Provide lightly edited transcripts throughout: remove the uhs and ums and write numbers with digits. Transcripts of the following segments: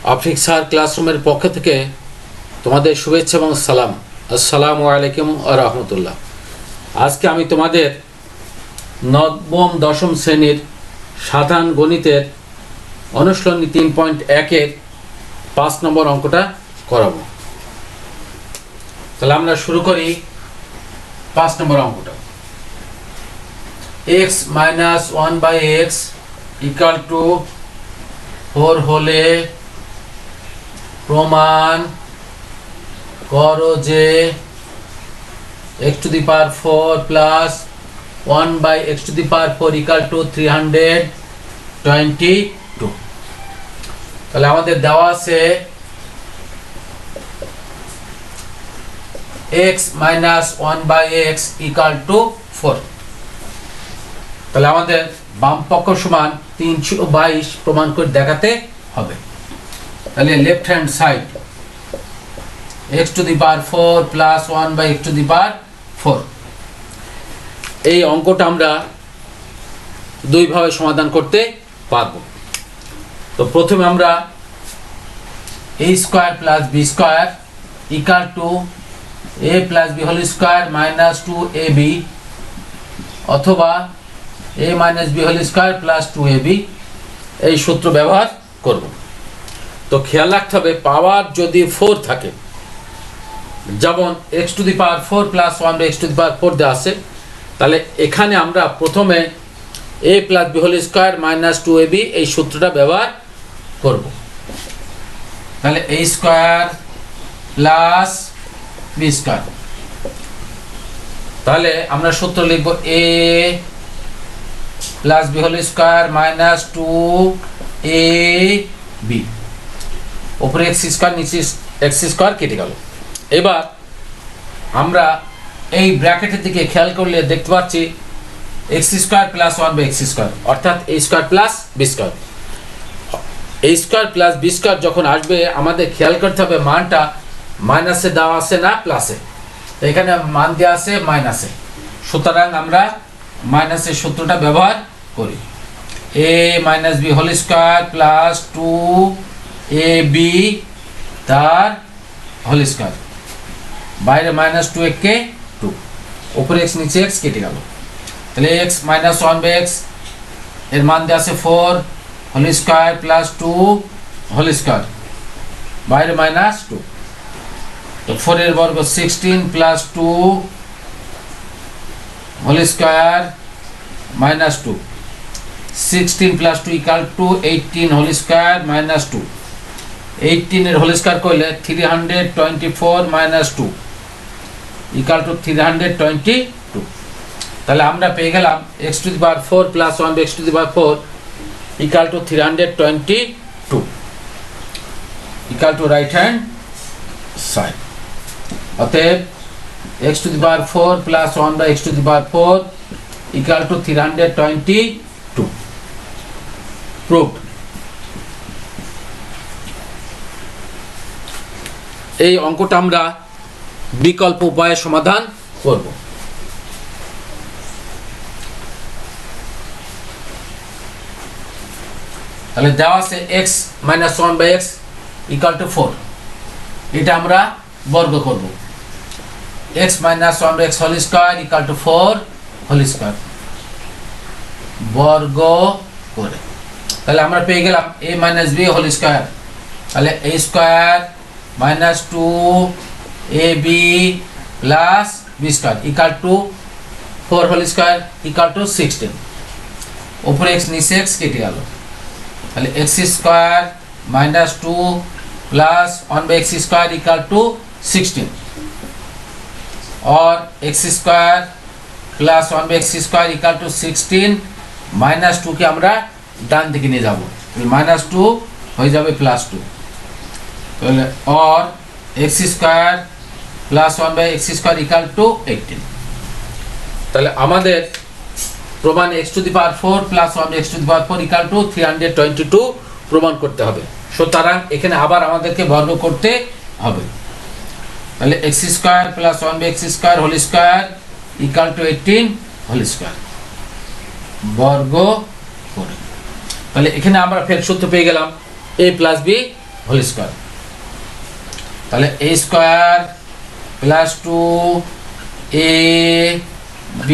আফিক sir ক্লাসরুমের পক্ষ থেকে তোমাদের শুভেচ্ছা এবং সালাম। আসসালামু আলাইকুম ওয়া রাহমাতুল্লাহ। আজকে আমি তোমাদের নবম দশম শ্রেণীর সাধারণ গণিতের অনুশীলনী 3.1-এর 5 নম্বর অঙ্কটা করাবো। তাহলে আমরা শুরু করি 5 নম্বর অঙ্কটা। x minus 1/x equal to 4 হলে প্রমাণ করো যে x to the power 4 plus 1/x to the power 4 equal to 322। তাহলে আমাদের দেওয়া আছে x minus 1/x equal to 4। তাহলে আমাদের বাম পক্ষ সমান 322 প্রমাণ করে দেখাতে হবে। তাহলে left hand side x to the power 4 plus 1/x to the power 4। এই অঙ্কটা আমরা দুইভাবে সমাধান করতে পারবো। তো প্রথমে আমরা a square plus b square equal to a plus b whole square minus 2ab অথবা a minus b whole square plus 2ab এই সূত্র ব্যবহার করব। তো খেয়াল রাখতে হবে পাওয়ার যদি 4 থাকে, যেমন x to the power 4 plus 1/x to the power 4 দেওয়া আছে, তাহলে এখানে আমরা প্রথমে a plus b whole square minus 2ab এই সূত্রটা ব্যবহার করব। তাহলে a square plus b square, তাহলে আমরা সূত্র লিখব a plus b whole square minus 2ab, উপরে x স্কয়ার নিচে x স্কয়ার কেটে গেল। এবার আমরা এই ব্র্যাকেটের দিকে খেয়াল করলে দেখতে পাচ্ছি x square plus 1/x square অর্থাৎ a square plus b square. a square plus b square যখন আসবে আমাদের খেয়াল করতে হবে মানটা মাইনাসে দেওয়া আছে না প্লাসে। তো এখানে মান দেওয়া আছে মাইনাসে, সুতরাং আমরা মাইনাসের সূত্রটা ব্যবহার করি। a minus b whole square plus 2ab তার হোল স্কয়ার, বাইরে মাইনাস 2 কে 2, উপরে x নিচে x কেটে গেল। তাহলে x মাইনাস 1/x এর মান দেওয়া আছে 4 whole square plus 2 whole square, বাইরে মাইনাস 2। তো 4 এর বর্গ 16 plus 2 whole square minus 2, 16 plus 2 equal to 18 whole square minus 2। 18 এর হোল স্কয়ার করলে 324 মাইনাস 2 ইকুয়াল টু 322। তাহলে আমরা পেয়ে গেলাম x to the power 4 plus 1/x to the power 4 equal to 322 equal to right hand side। অতএব x to the power 4 plus 1/x to the power 4 equal to 322 proved। এই অঙ্কটা আমরা বিকল্প উপায়ে সমাধান করব। তাহলে দেওয়া আছে x minus 1/x equal to 4, এটা আমরা বর্গ করব। x minus 1/x whole square equal to 4 whole square বর্গ করে, তাহলে আমরা পেয়ে গেলাম a minus b whole square. তাহলে a square minus 2ab plus b square equal to 4 whole square equal to 16, উপরে x নিচে x কেটে গেল। তাহলে x square minus 2 plus 1/x square equal to 16 और x square plus 1/x square equal to 16 minus 2 কে আমরা ডান দিকে নিয়ে যাব, মাইনাস 2 হয়ে যাবে প্লাস 2। তাহলে और x square plus 1/x square equal to 18। তাহলে আমাদের প্রমাণ x to the power 4 plus 1/x to the power 4 equal to 322 প্রমাণ করতে হবে। সুতরাং এখানে আবার আমাদেরকে বর্গ করতে হবে। তাহলে x square plus 1/x square whole square equal to 18 whole square বর্গ করে। তাহলে এখানে আমরা ফের সূত্র পেয়ে গেলাম a plus b whole square, তাহলে a square plus 2ab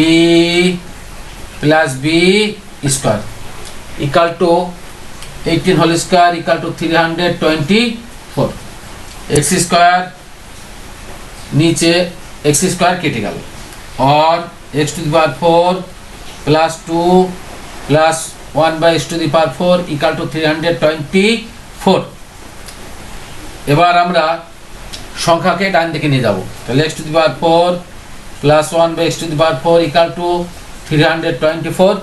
plus b square equal to 18 whole square equal to 324। X square नीचे एक्स स्क्वायर केटे गल और x to the power 4 plus 2 plus 1 by x to the power 4 equal to 324। এবার আমরা সংখ্যাকে ডান দিকে নিয়ে যাব, তাহলে x to the power 4 plus 1 by x to the power 4 equal to 324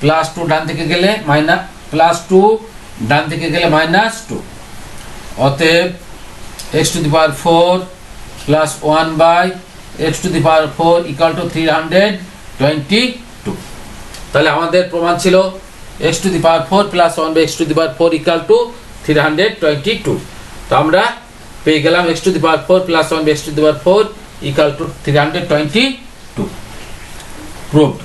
plus 2 ডান দিকে গেলে মাইনাস প্লাস 2 ডান দিকে গেলে মাইনাস 2, অতএব x to the power 4 plus 1 by x to the power 4 equal to 322। তাহলে আমাদের প্রমাণ ছিল x to the power 4 plus 1 by x to the power 4 equal to 322। তো আমরা পেয়ে গেলাম x to the power 4 plus 1 by x to the power 4 equal to 322 proved.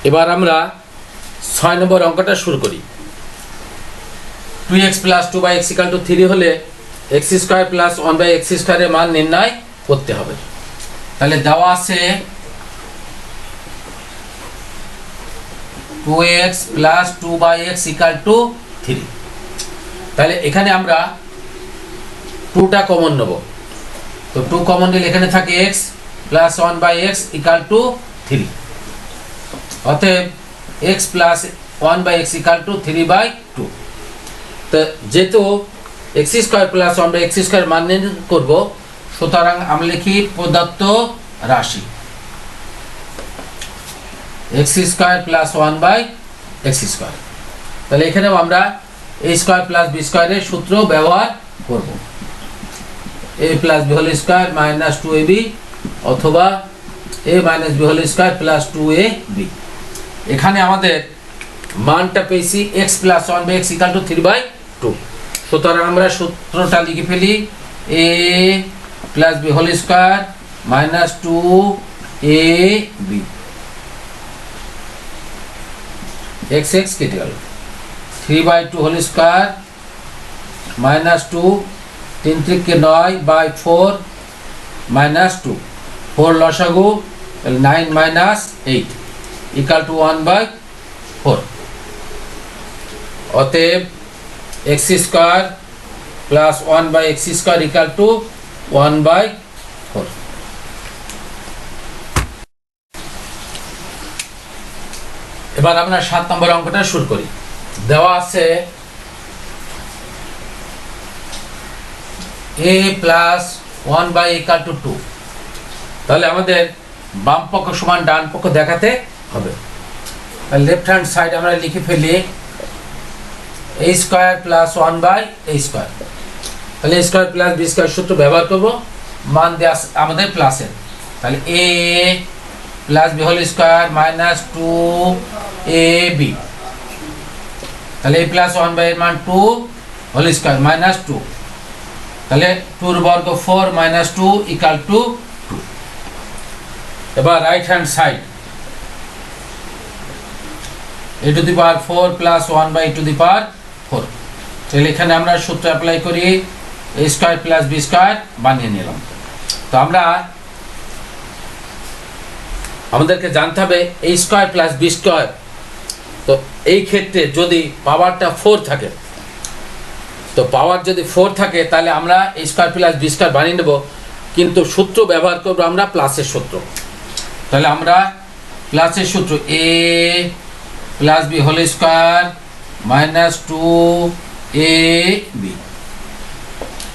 এবার আমরা 6 নম্বর অঙ্কটা শুরু করি। 2x plus 2 by x equal to 3 হলে x square plus 1 by x স্কয়ারের মান নির্ণয় করতে হবে। তাহলে দেওয়া আছে 2x plus 2 by x equal to 3। তাহলে এখানে আমরা 2টা কমন নেব, তো 2 কমন নিলে এখানে থাকে x plus 1 by x equal to 3, অতএব x plus 1 by x equal to 3 by 2। তো যেহেতু x square plus 1 by x square মান নির্ণয় করব, সুতরাং আমরা লিখি প্রদত্ত রাশি x square plus 1 by x square. তাহলে এখানেও আমরা a স্কয়ার প্লাস b স্কয়ারের সূত্র ব্যবহার করব, a plus b whole square minus 2ab অথবা a minus b whole square plus 2ab। এখানে আমাদের মানটা পেয়েছি x plus 1 by x equal to 3 by 2। সুতরাং আমরা সূত্রটা লিখে ফেলি a plus b whole square minus 2ab x x কেটে গেল, 3 বাই 2 হোল স্কয়ার মাইনাস 2 3 3 के 9 বাই 4 মাইনাস 2 4 লসাগু 9 মাইনাস 8 ইকুয়াল টু 1 বাই 4। অতএব x square plus 1 by x square equal to 1 by 4। এবার আমরা 7 নম্বর অঙ্কটা শুরু করি। দেওয়া আছে a plus 1 by equal to 2। তাহলে আমাদের বাম পক্ষ সমান ডান পক্ষ দেখাতে হবে। লেফট হ্যান্ড সাইড আমরা লিখে ফেলি a square plus 1 by a square. তাহলে a square plus b square সূত্র ব্যবহার করব, মান দেয়া আমাদের প্লাসের, তাহলে a plus b whole square minus 2ab। তাহলে a প্লাস 1 বাই এর মান 2 হোল স্কয়ার মাইনাস 2, তাহলে 2 এর বর্গ 4 মাইনাস 2 ইকুয়াল টু 2। এবার right hand side a to the power 4 plus 1 by a to the power 4। তাহলে এখানে আমরা সূত্র অ্যাপ্লাই করি a square plus b square বানিয়ে নিলাম। তো আমাদেরকে জানতে হবে a square plus b square. তো এই ক্ষেত্রে যদি পাওয়ারটা 4 থাকে, তো পাওয়ার যদি 4 থাকে তাহলে আমরা a square plus b square বানিয়ে নেব, কিন্তু সূত্র ব্যবহার করব আমরা প্লাসের সূত্র। তাহলে আমরা প্লাসের সূত্র a plus b whole square minus 2ab।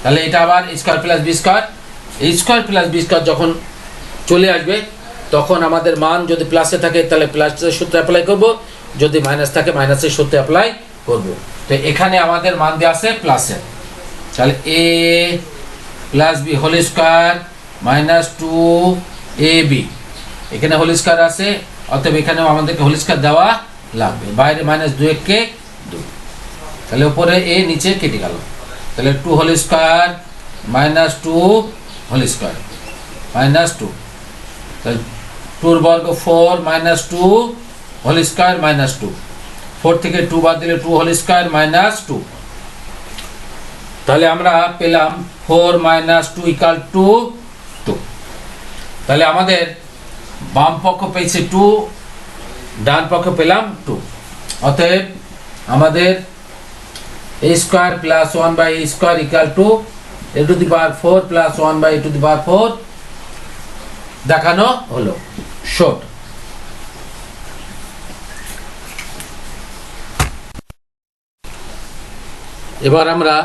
তাহলে এটা আবার স্কয়ার প্লাস b স্কয়ার, এই স্কয়ার প্লাস b স্কয়ার যখন চলে আসবে তখন আমাদের মান যদি প্লাসে থাকে তাহলে প্লাসের সূত্র অ্যাপ্লাই করব, যদি মাইনাস থাকে মাইনাসের সূত্র অ্যাপ্লাই করব। তো এখানে আমাদের মান দেওয়া আছে প্লাসের, তাহলে a plus b whole square minus 2ab, এখানে হোল স্কয়ার আছে, অতএব এখানেও আমাদেরকে হোল স্কয়ার দেওয়া লাগবে, বাইরে মাইনাস 2 কে 2, তাহলে উপরে a নিচে কেটে গেল, তাহলে 2 whole square minus 2 whole square minus two, তাহলে টুর বর্গ 4 minus two whole square minus two, 4 থেকে 2 বাদ দিলে 2 হোল স্কোয়ার মাইনাস টু, তাহলে আমরা পেলাম 4 মাইনাস টু ইকাল টু 2। তাহলে আমাদের বাম পক্ষ পেয়েছে 2, ডান পক্ষ পেলাম 2। অতএব আমাদের a square plus 1 by a square equal to a to the power 4 plus 1 by a to the power 4 দেখানো হলো, শর্ট। এবার আমরা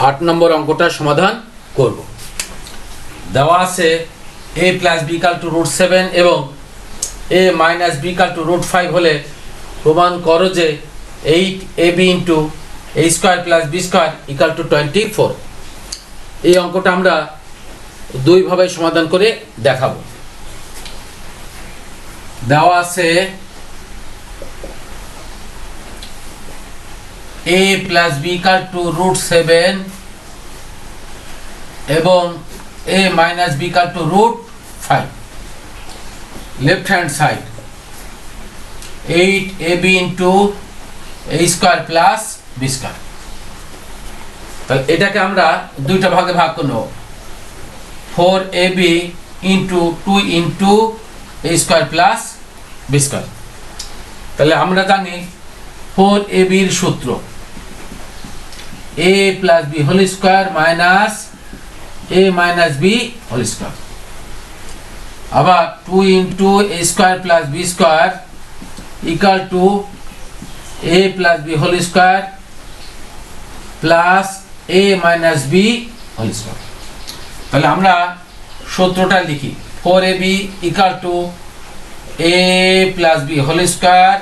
8 নম্বর অঙ্কটা সমাধান করব। দেওয়া আছে a plus b equal to root 7 এবং a minus b equal to root 5 হলে প্রমাণ করো যে 8ab into a square plus b square equal to 24। এই অঙ্কটা আমরা দুইভাবে সমাধান করে দেখাবো। দেওয়া আছে a plus b equal to root 7 এবং a minus b equal to root 5। Left hand side 8ab into a square plus b square. তাহলে এটাকে আমরা দুইটা ভাগে ভাগ করব, 4ab into 2 into a square plus b square. তাহলে আমরা জানি 4ab এর সূত্র a plus b whole square minus a minus b whole square, আবার 2 into a square plus b square equal to a plus b whole square plus a minus b whole square. তাহলে আমরা সূত্রটা লিখি, 4ab equal to a plus b whole square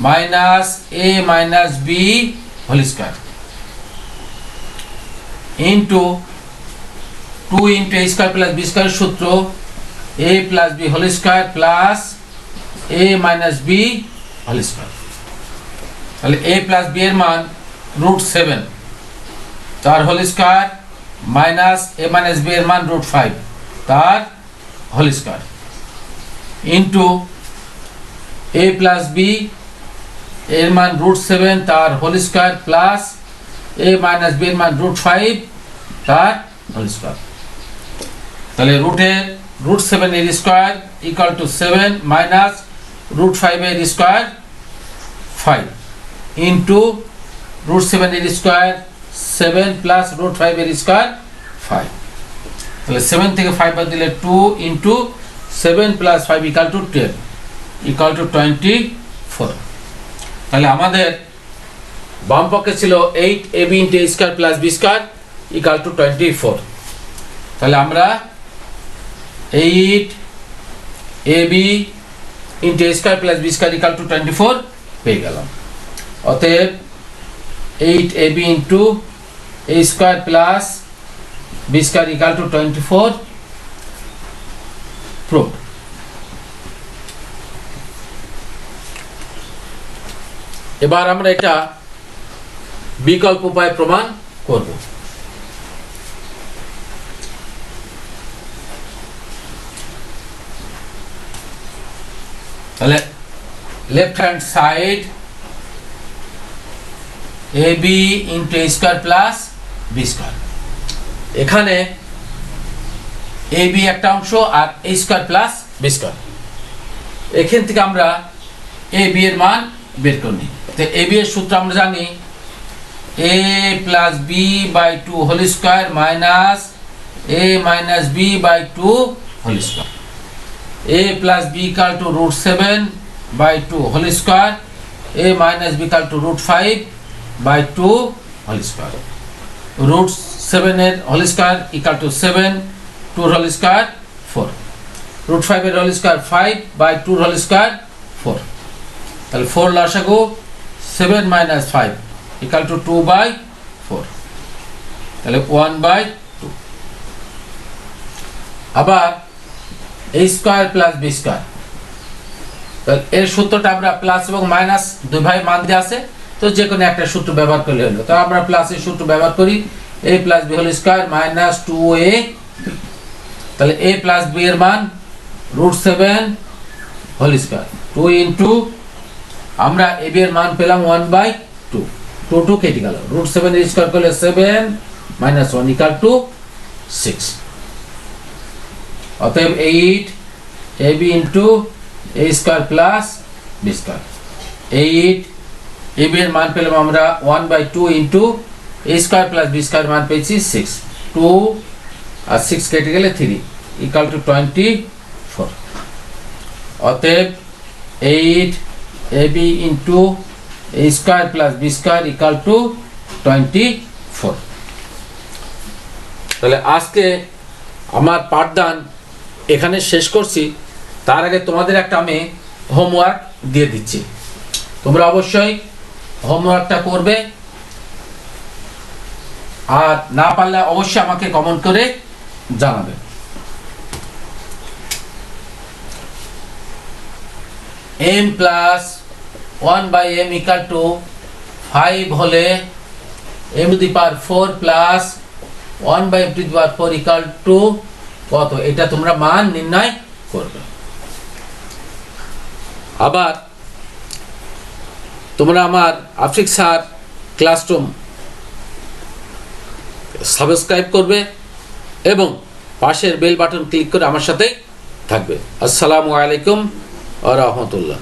minus a minus b whole square into 2 into a square plus b square সূত্র a plus b whole square plus a minus b whole square. তাহলে a plus b এর মান root 7 তার whole square minus a minus b এর মান root 5 তার whole square into a plus b এর মান রুট 7 তার whole square plus a minus b এর মান রুট 5 তার হোল স্কোয়ার। তাহলে রুট 7 এর square equal to 7 minus root 5 এর স্কোয়ার 5 ইন্টু রুট 7 এর স্কোয়ার 7 প্লাস রুট 5 এর স্কোয়ার 5। তাহলে 7 থেকে 5 বাদ দিলে 2 into 7 plus 5 equal to 10 equal to 24। তাহলে আমাদের বাম পক্ষে ছিল 8ab into a square plus b square equal two 24। তাহলে আমরা 8ab into a square plus b square equal two 24 পেয়ে গেলাম। অতএব 8ab into a square plus b square equal two 24 proved. এবার আমরা এটা বিকল্প উপায়ে প্রমাণ করব। তাহলে left hand side ab into a square plus b square, এখানে ab একটা অংশ আর a square plus b square, এখান থেকে আমরা ab এর মান বের করি। তো ab এর সূত্র আমরা জানি a plus b by 2 whole square minus a minus b by 2 whole square, a plus b equal to root 7 by 2 whole square, a minus b equal to root 5 by 2 whole square, root 7 এর whole square equal to 7, 2 whole square 4, root 5 এর whole square 5 by 2 whole square 4। তাহলে 4 লসাগু 7 minus 5 equal to 2 by 4, তাহলে 1 by 2। আবার a square plus b square, তাহলে এর সূত্রটা আমরা প্লাস এবং মাইনাস দুই ভাই মান দিয়ে আছে, তো যে কোনো একটা সূত্র ব্যবহার করলে হলো। তো আমরা প্লাসের সূত্র ব্যবহার করি, a plus b whole square minus 2a তাহলে a প্লাস b এর মান √7 হোল স্কয়ার 2 ইনটু আমরা ab এর মান পেলাম 1/2 2 কেটে গেল √7 এর স্কয়ার করলে 7 - 1 = 6 অতএব 8 ab into a square plus b square 8 ab এর মান পেলাম আমরা 1/2 into a square plus b square মান পেয়েছি 6 2 আর 6 কেটে গেলে 3 = 24 অতএব 8 ab into a square plus b square = 24। তাহলে আজকে আমার পাঠদান এখানে শেষ করছি। তার আগে তোমাদের একটা আমি হোমওয়ার্ক দিয়ে দিচ্ছি, তোমরা অবশ্যই হোমওয়ার্কটা করবে, আর না পারলে অবশ্যই আমাকে কমেন্ট করে জানাবে। m প্লাস 1/m = 5 হলে m⁴ প্লাস 1/m⁴ কত, এটা তোমরা মান নির্ণয় করবে। আবার তোমরা আমার আফিক স্যার ক্লাসরুম সাবস্ক্রাইব করবে এবং পাশের বেল বাটন ক্লিক করে আমার সাথে থাকবে। আসসালামু আলাইকুম ওয়া রাহমাতুল্লাহ।